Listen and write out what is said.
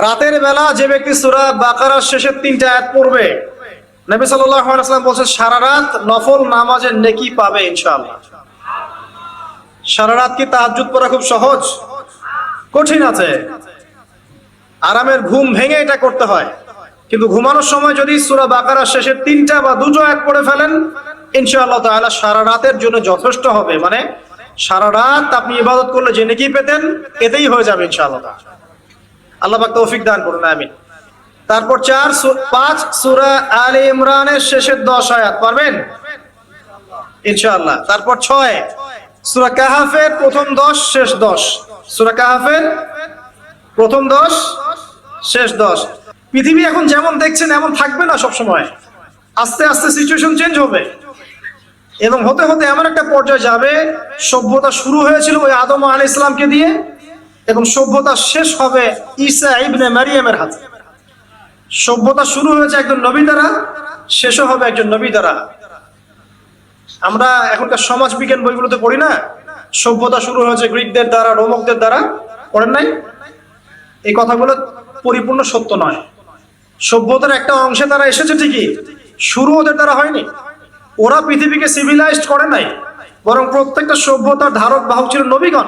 রাতের বেলা যে ব্যক্তি সূরা বাকারার শেষের 3টা আয়াত পড়বে, নবী সাল্লাল্লাহু আলাইহি ওয়াসাল্লাম বলেছেন সারা রাত নফল নামাজের নেকি পাবে ইনশাআল্লাহ। সারা রাত কি তাহাজ্জুদ পড়া খুব সহজ? কঠিন আছে। আরামের ঘুম ভেঙে এটা করতে হয়, কিন্তু ঘুমানোর সময় যদি সূরা বাকারার শেষের 3টা বা 2টো আয়াত পড়ে ফেলেন, ইনশাআল্লাহ তাআলা সারা রাতের জন্য যথেষ্ট হবে। মানে সারা রাত আপনি ইবাদত করলে যে নেকি পেতেন, এতেই হয়ে যাবে ইনশাআল্লাহ। আল্লাহ পাক তৌফিক দান করুন, আমিন। তারপর 5 সূরা আলে ইমরানের শেষের 10 আয়াত পারবেন ইনশাআল্লাহ। তারপর 6 সূরা কাহাফের প্রথম 10 শেষ 10। সূরা কাহাফের প্রথম 10 শেষ 10। পৃথিবী এখন যেমন দেখছেন এমন থাকবে না সব সময়, আস্তে আস্তে সিচুয়েশন চেঞ্জ হবে এবং হতে হতে এমন একটা পর্যায়ে যাবে, সভ্যতা শুরু হয়েছিল ওই আদম আলাইহিস সালামকে দিয়ে, এখন সভ্যতা শেষ হবে ঈসা ইবনে মারিয়ামের হাতে। সভ্যতা শুরু হয়েছে একজন নবী দ্বারা, শেষও হবে একজন নবী দ্বারা। আমরা এখনকার সমাজ বিজ্ঞান বইগুলোতে পড়ি না, সভ্যতা শুরু হয়েছে গ্রিকদের দ্বারা, রোমকদের দ্বারা, পড়েন নাই? এই কথাগুলো পরিপূর্ণ সত্য নয়। সভ্যতার একটা অংশে তারা এসেছে ঠিকই, শুরু ওদের দ্বারা হয়নি। ওরা পৃথিবীকে সিভিলাইজড করে নাই, বরং প্রত্যেকটা সভ্যতার ধারক বাহক ছিল নবীগণ।